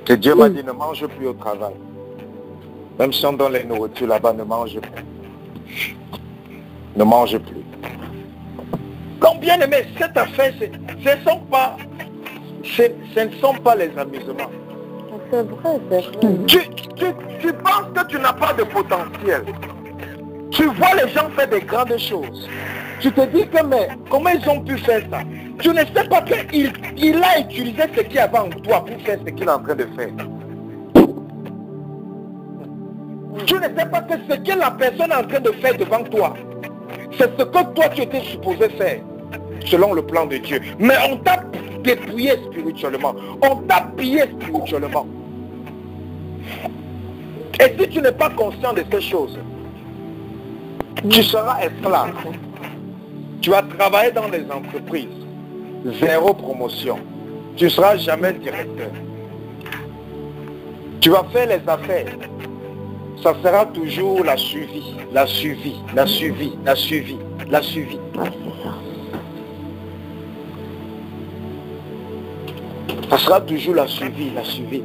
Et Dieu m'a dit, ne mange plus au travail. Même si on donne les nourritures là-bas, ne mange plus. Ne mange plus. Donc bien aimé, cette affaire, ce ne sont pas les amusements. C'est vrai, c'est vrai. Tu penses que tu n'as pas de potentiel. Tu vois les gens faire des grandes choses. Tu te dis que mais comment ils ont pu faire ça? Tu ne sais pas qu'il a utilisé ce qu'il y avait en toi pour faire ce qu'il est en train de faire. Tu ne sais pas que ce que la personne est en train de faire devant toi, c'est ce que toi tu étais supposé faire, selon le plan de Dieu. Mais on t'a dépouillé spirituellement. On t'a pillé spirituellement. Et si tu n'es pas conscient de ces choses, tu seras esclave. Tu vas travailler dans les entreprises. Zéro promotion. Tu ne seras jamais directeur. Tu vas faire les affaires. Ça sera toujours la suivi, la suivi, la suivi, la suivi, la suivi. Ça sera toujours la suivi, la suivi.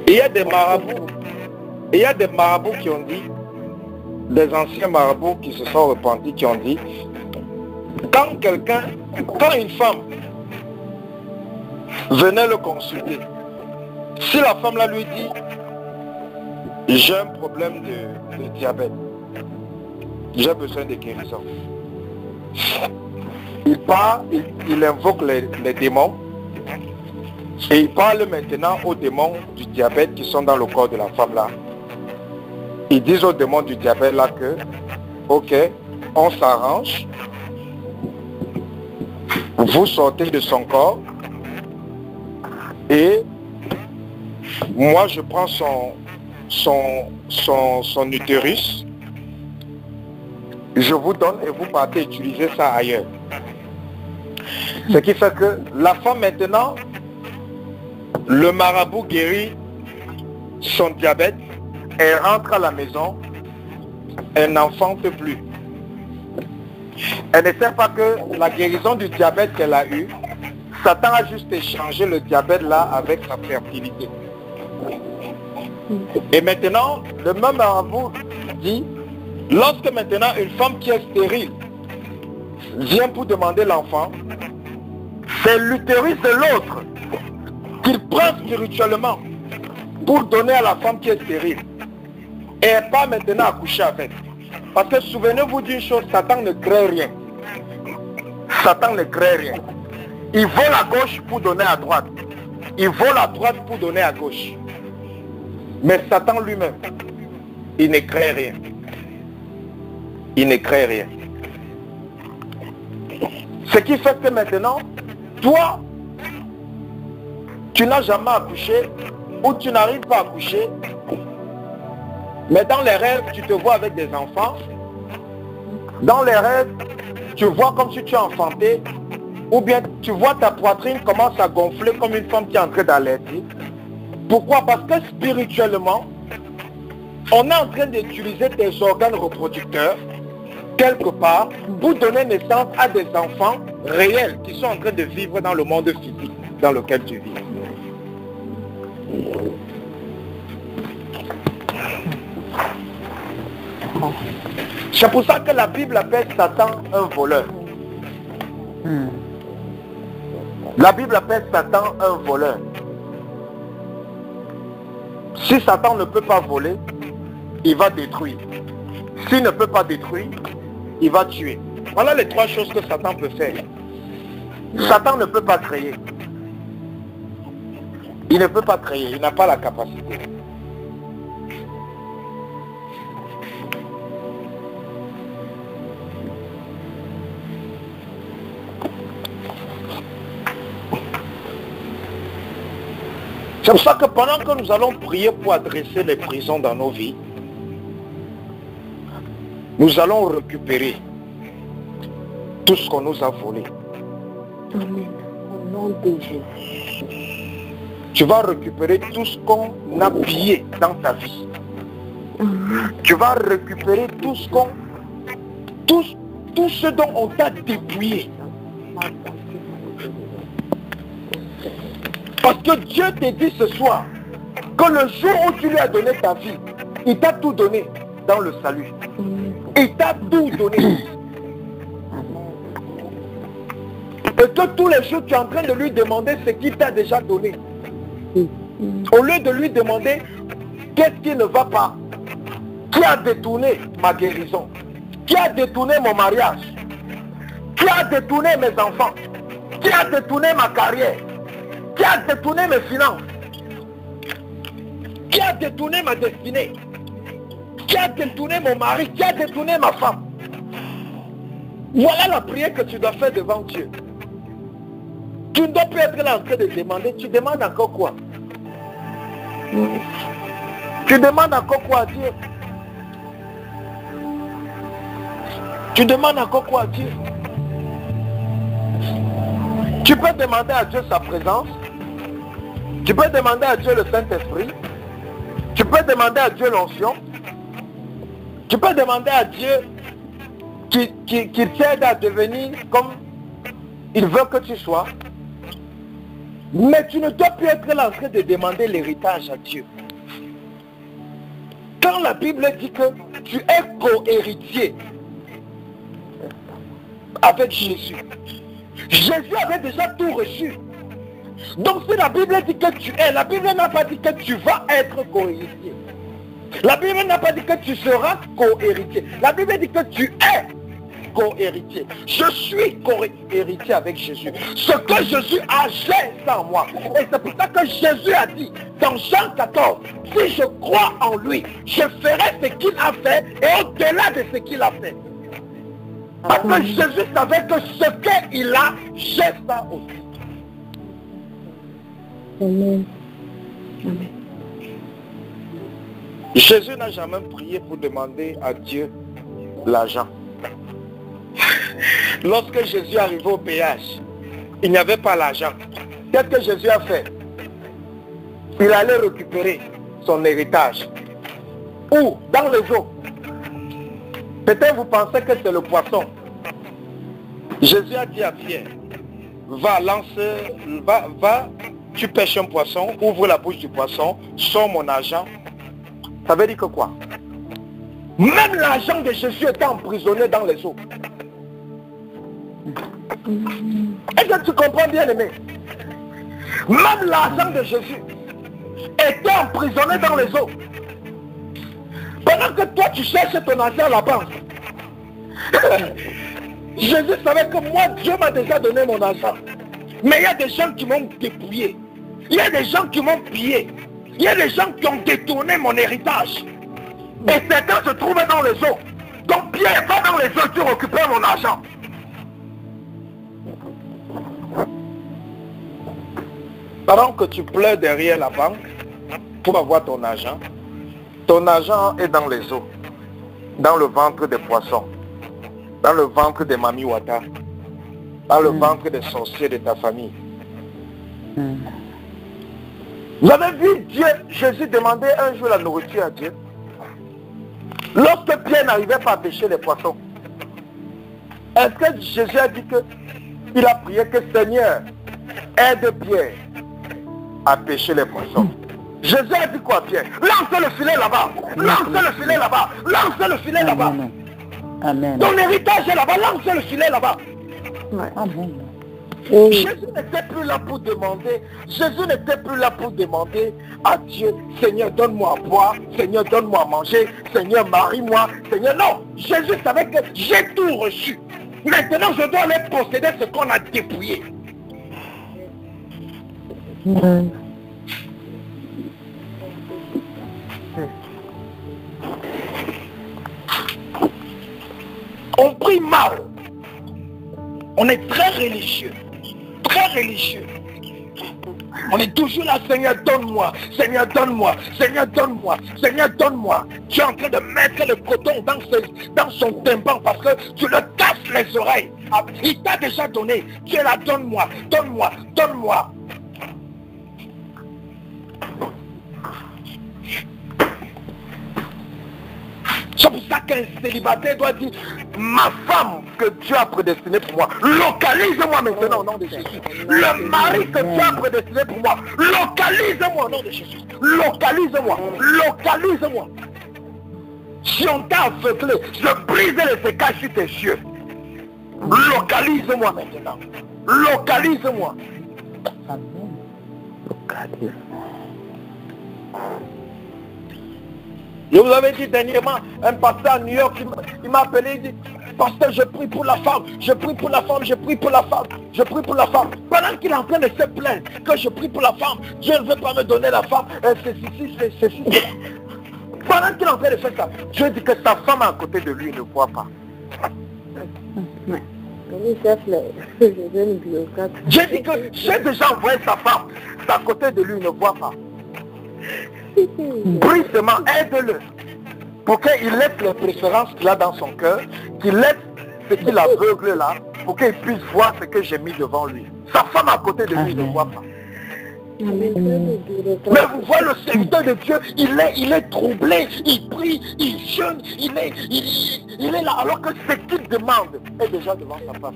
Il y a des marabouts. Il y a des marabouts qui ont dit, des anciens marabouts qui se sont repentis, qui ont dit, quand une femme venait le consulter, si la femme là lui dit, j'ai un problème de diabète, j'ai besoin de guérison, il part, il invoque les démons, et il parle maintenant aux démons du diabète qui sont dans le corps de la femme là. Ils disent aux démons du diabète là que, ok, on s'arrange, vous sortez de son corps, et moi je prends son utérus, je vous donne et vous partez utiliser ça ailleurs. Ce qui fait que la femme maintenant, le marabout guérit son diabète, elle rentre à la maison, elle n'enfante plus. Elle ne sait pas que la guérison du diabète qu'elle a eue, Satan a juste échangé le diabète là avec sa fertilité. Et maintenant, le même marabout dit, lorsque maintenant une femme qui est stérile vient pour demander l'enfant, c'est l'utérus de l'autre qu'il prend spirituellement pour donner à la femme qui est stérile. Et elle pas maintenant accoucher avec. Parce que souvenez-vous d'une chose, Satan ne crée rien. Satan ne crée rien. Il vole à gauche pour donner à droite. Il vole à droite pour donner à gauche. Mais Satan lui-même, il ne crée rien. Il ne crée rien. Ce qui fait que maintenant, toi, tu n'as jamais accouché ou tu n'arrives pas à accoucher, mais dans les rêves, tu te vois avec des enfants. Dans les rêves, tu vois comme si tu es enfanté, ou bien tu vois ta poitrine commence à gonfler comme une femme qui est en train d'allaiter. Pourquoi? Parce que spirituellement, on est en train d'utiliser tes organes reproducteurs quelque part pour donner naissance à des enfants réels qui sont en train de vivre dans le monde physique dans lequel tu vis. C'est pour ça que la Bible appelle Satan un voleur. La Bible appelle Satan un voleur. Si Satan ne peut pas voler, il va détruire. S'il ne peut pas détruire, il va tuer. Voilà les trois choses que Satan peut faire. Satan ne peut pas créer. Il ne peut pas créer, il n'a pas la capacité. C'est pour ça que pendant que nous allons prier pour adresser les prisons dans nos vies, nous allons récupérer tout ce qu'on nous a volé. Amen. Au nom de Jésus. Tu vas récupérer tout ce qu'on a pillé dans ta vie. Tu vas récupérer tout ce dont on t'a dépouillé. Parce que Dieu t'a dit ce soir que le jour où tu lui as donné ta vie, il t'a tout donné dans le salut. Il t'a tout donné. Et que tous les jours tu es en train de lui demander ce qu'il t'a déjà donné. Au lieu de lui demander qu'est-ce qui ne va pas. Qui a détourné ma guérison? Qui a détourné mon mariage? Qui a détourné mes enfants? Qui a détourné ma carrière? Qui a détourné mes finances? Qui a détourné ma destinée? Qui a détourné mon mari? Qui a détourné ma femme? Voilà la prière que tu dois faire devant Dieu. Tu ne dois plus être là en train de demander. Tu demandes encore quoi? Tu demandes encore quoi à Dieu? Tu demandes encore quoi à Dieu? Tu peux demander à Dieu sa présence. Tu peux demander à Dieu le Saint-Esprit. Tu peux demander à Dieu l'onction. Tu peux demander à Dieu qu'il t'aide à devenir comme il veut que tu sois. Mais tu ne dois plus être là en train de demander l'héritage à Dieu. Quand la Bible dit que tu es co-héritier avec Jésus, Jésus avait déjà tout reçu. Donc si la Bible dit que tu es, la Bible n'a pas dit que tu vas être co-héritier. La Bible n'a pas dit que tu seras co-héritier. La Bible dit que tu es co-héritier. Je suis co-héritier avec Jésus. Ce que Jésus a, j'ai ça en moi. Et c'est pour ça que Jésus a dit dans Jean 14, si je crois en lui, je ferai ce qu'il a fait et au-delà de ce qu'il a fait. Parce que Jésus savait que ce qu'il a, j'ai ça aussi. Amen. Amen. Jésus n'a jamais prié pour demander à Dieu l'argent. Lorsque Jésus arrivait au péage, il n'y avait pas l'argent. Qu'est-ce que Jésus a fait? Il allait récupérer son héritage. Où? Dans les eaux. Peut-être vous pensez que c'est le poisson. Jésus a dit à Pierre, va, tu pêches un poisson, ouvre la bouche du poisson, sors mon argent. Ça veut dire que quoi? Même l'argent de Jésus était emprisonné dans les eaux. Est-ce que tu comprends bien, aimé? Même l'argent de Jésus était emprisonné dans les eaux. Pendant que toi tu cherches ton argent à la banque, Jésus savait que moi Dieu m'a déjà donné mon argent. Mais il y a des gens qui m'ont dépouillé. Il y a des gens qui m'ont pillé. Il y a des gens qui ont détourné mon héritage. Et certains se trouvaient dans les eaux. Donc Pierre, va dans les eaux, tu récupères mon argent. Pendant que tu pleures derrière la banque pour avoir ton argent est dans les eaux, dans le ventre des poissons, dans le ventre des Mami Wata, dans le ventre des sorciers de ta famille. Vous avez vu Dieu, Jésus demander un jour la nourriture à Dieu. Lorsque Pierre n'arrivait pas à pêcher les poissons, est-ce que Jésus a dit qu'il a prié que Seigneur, aide Pierre à pêcher les poissons? Jésus a dit quoi à Pierre? Lance le filet là-bas, lance le filet là-bas, lance le filet là-bas. Amen. Ton héritage est là-bas, lance le filet là-bas. Amen. Jésus n'était plus là pour demander, Jésus n'était plus là pour demander à Dieu, Seigneur donne-moi à boire, Seigneur donne-moi à manger, Seigneur marie-moi, Seigneur, non, Jésus savait que j'ai tout reçu. Maintenant je dois aller posséder ce qu'on a dépouillé. On prie mal. On est très religieux. Très religieux. On est toujours là, Seigneur, donne-moi, Seigneur, donne-moi, Seigneur, donne-moi, Seigneur, donne-moi. Tu es en train de mettre le coton dans son tympan parce que tu le casses les oreilles. Il t'a déjà donné. Tu es là, donne-moi, donne-moi, donne-moi. C'est pour ça qu'un célibataire doit dire, ma femme que Dieu a prédestinée pour moi, localise-moi maintenant au nom de Jésus. Le mari que Dieu a prédestiné pour moi, localise-moi au nom de Jésus. Localise-moi, localise-moi. Si on t'a aveuglé, je brise les écailles sur tes yeux. Localise-moi maintenant. Localise-moi. Localise. Je vous avais dit dernièrement, un pasteur à New York, il m'a appelé, il dit, pasteur, je prie pour la femme, je prie pour la femme, je prie pour la femme, je prie pour la femme. Pendant qu'il est en train de se plaindre que je prie pour la femme, Dieu ne veut pas me donner la femme, c'est ceci. Pendant qu'il est en train de faire ça, Dieu dit que sa femme à côté de lui ne voit pas. Dieu dit que j'ai déjà envoyé sa femme, à côté de lui ne voit pas. Brusquement, aide-le pour qu'il laisse les préférences qu'il a dans son cœur, qu'il laisse ce qu'il aveugle là, pour qu'il puisse voir ce que j'ai mis devant lui. Sa femme à côté de lui ne voit pas. Mais vous voyez le serviteur de Dieu, il est troublé, il prie, il jeûne, il est là, alors que ce qu'il demande est déjà devant sa face.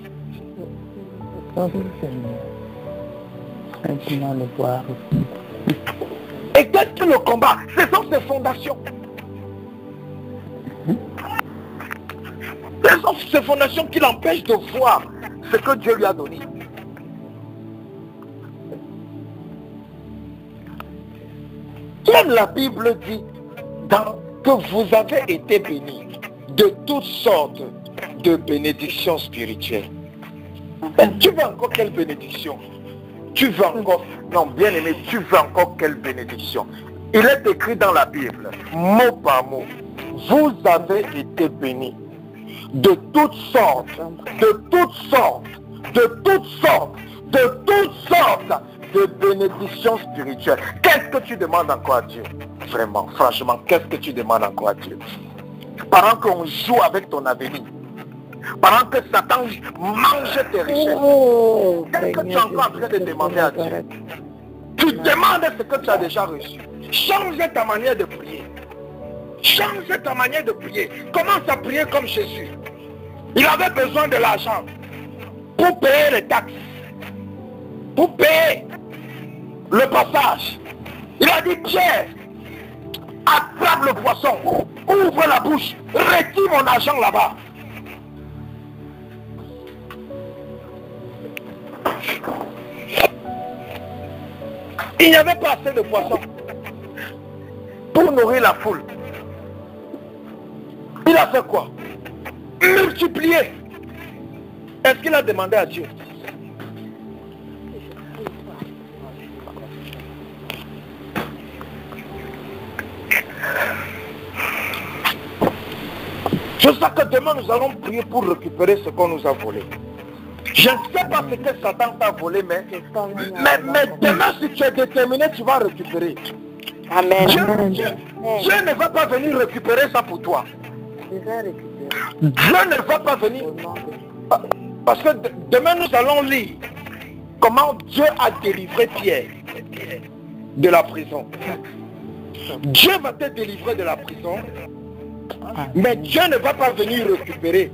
Et qu'est-ce que le combat? Ce sont ses fondations. Ce sont ces fondations qui l'empêchent de voir ce que Dieu lui a donné. Même la Bible dit que vous avez été bénis de toutes sortes de bénédictions spirituelles. Mais tu veux encore quelle bénédiction? Tu veux encore, non bien aimé, tu veux encore quelle bénédiction? Il est écrit dans la Bible, mot par mot, vous avez été bénis de toutes sortes, de toutes sortes, de toutes sortes, de toutes sortes de bénédictions spirituelles. Qu'est-ce que tu demandes encore à Dieu? Vraiment, franchement, qu'est-ce que tu demandes encore à Dieu? Pendant qu'on joue avec ton avenir, pendant que Satan mange tes richesses, qu'est-ce que tu es encore en train de demander à Dieu? Tu demandes ce que tu as déjà reçu. Change ta manière de prier. Change ta manière de prier. Commence à prier comme Jésus. Il avait besoin de l'argent pour payer les taxes, pour payer le passage. Il a dit, Pierre, attrape le poisson, ouvre la bouche, retire mon argent là-bas. Il n'y avait pas assez de poissons pour nourrir la foule. Il a fait quoi? Multiplier. Est-ce qu'il a demandé à Dieu? Je sais que demain nous allons prier pour récupérer ce qu'on nous a volé. Je ne sais pas ce que Satan t'a volé, mais demain si tu es déterminé, tu vas récupérer. Amen. Dieu ne va pas venir récupérer ça pour toi. Dieu ne va pas venir. Parce que demain nous allons lire comment Dieu a délivré Pierre de la prison. Dieu va te délivrer de la prison, mais Dieu ne va pas venir récupérer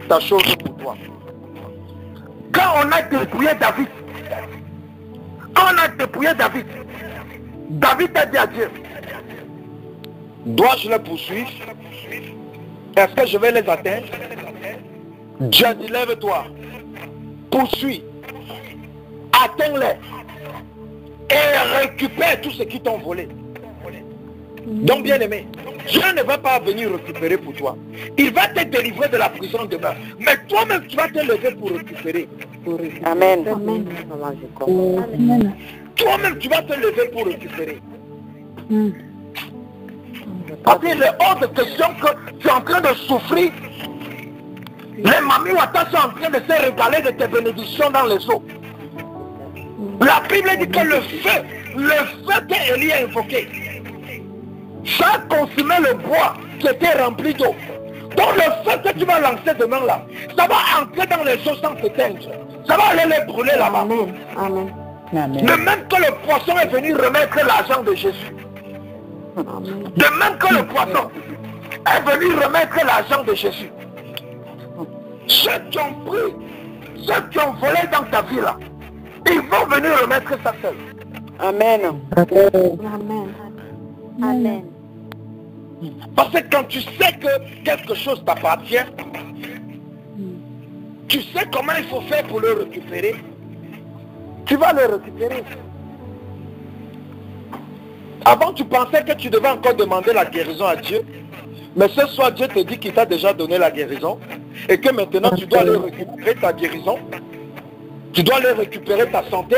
ta chose pour toi. Quand on a dépouillé David, David a dit à Dieu, dois-je les poursuivre? Est-ce que je vais les atteindre? Dieu a dit, lève-toi, poursuis, atteins-les et récupère tout ce qui t'ont volé. Donc bien aimé, Dieu ne va pas venir récupérer pour toi. Il va te délivrer de la prison demain. Mais toi-même tu vas te lever pour récupérer. Amen. Toi-même tu vas te lever pour récupérer. Parce qu'il est hors de question que tu es en train de souffrir. Les mamies Ouattara sont en train de se régaler de tes bénédictions dans les eaux. La Bible dit que le feu qu'Élie a invoqué, ça a consumé le bois qui était rempli d'eau. Donc le feu que tu vas lancer demain là, ça va entrer dans les eaux sans s'éteindre. Ça va aller les brûler là-bas. Amen. De même que le poisson est venu remettre l'argent de Jésus. De même que le poisson est venu remettre l'argent de Jésus. Ceux qui ont pris, ceux qui ont volé dans ta vie là, ils vont venir remettre ça seul. Amen. Amen. Amen. Parce que quand tu sais que quelque chose t'appartient, tu sais comment il faut faire pour le récupérer. Tu vas le récupérer. Avant, tu pensais que tu devais encore demander la guérison à Dieu. Mais ce soir, Dieu te dit qu'il t'a déjà donné la guérison. Et que maintenant, tu dois aller récupérer ta guérison. Tu dois aller récupérer ta santé.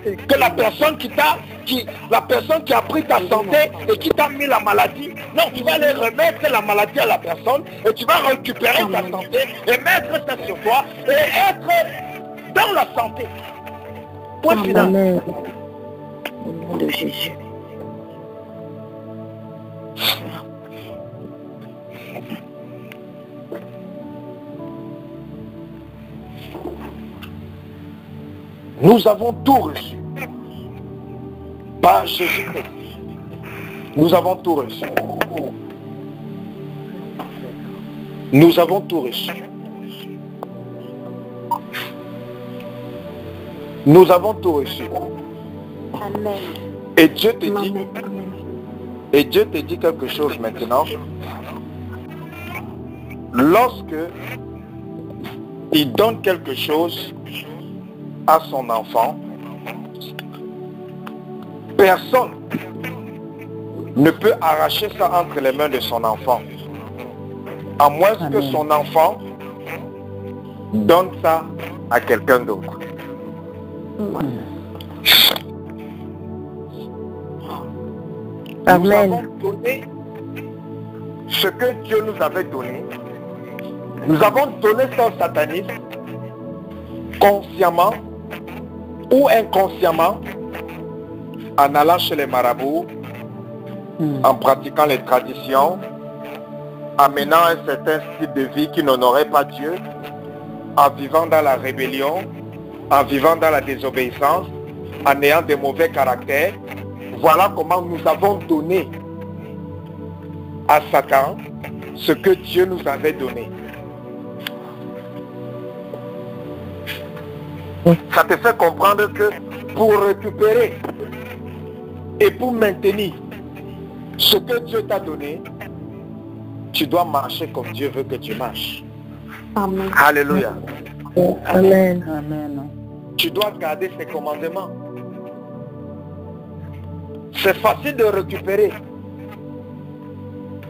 Que la personne qui a pris ta santé et qui t'a mis la maladie, non, tu vas aller remettre la maladie à la personne et tu vas récupérer ta santé et mettre ça sur toi et être dans la santé. Point final. Amen. Au nom de Jésus. Nous avons tout reçu. Par Jésus-Christ. Nous avons tout reçu. Nous avons tout reçu. Nous avons tout reçu. Amen. Et Dieu te dit, Amen. et Dieu te dit quelque chose maintenant. Lorsque il donne quelque chose à son enfant, personne ne peut arracher ça entre les mains de son enfant, à moins que son enfant donne ça à quelqu'un d'autre. Nous Amen. avons donné ce que Dieu nous avait donné. Nous avons donné ça au satanisme, consciemment ou inconsciemment, en allant chez les marabouts, en pratiquant les traditions, en menant un certain style de vie qui n'honorait pas Dieu, en vivant dans la rébellion, en vivant dans la désobéissance, en ayant des mauvais caractères. Voilà comment nous avons donné à Satan ce que Dieu nous avait donné. Ça te fait comprendre que pour récupérer et pour maintenir ce que Dieu t'a donné, tu dois marcher comme Dieu veut que tu marches. Amen. Alléluia. Amen. Amen. Tu dois garder ses commandements. C'est facile de récupérer.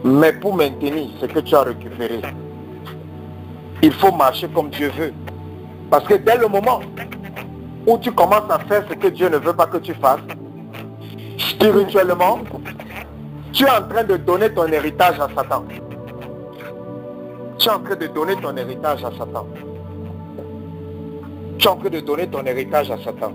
Mais pour maintenir ce que tu as récupéré, il faut marcher comme Dieu veut. Parce que dès le moment où tu commences à faire ce que Dieu ne veut pas que tu fasses, spirituellement, tu es en train de donner ton héritage à Satan. Tu es en train de donner ton héritage à Satan. Tu es en train de donner ton héritage à Satan.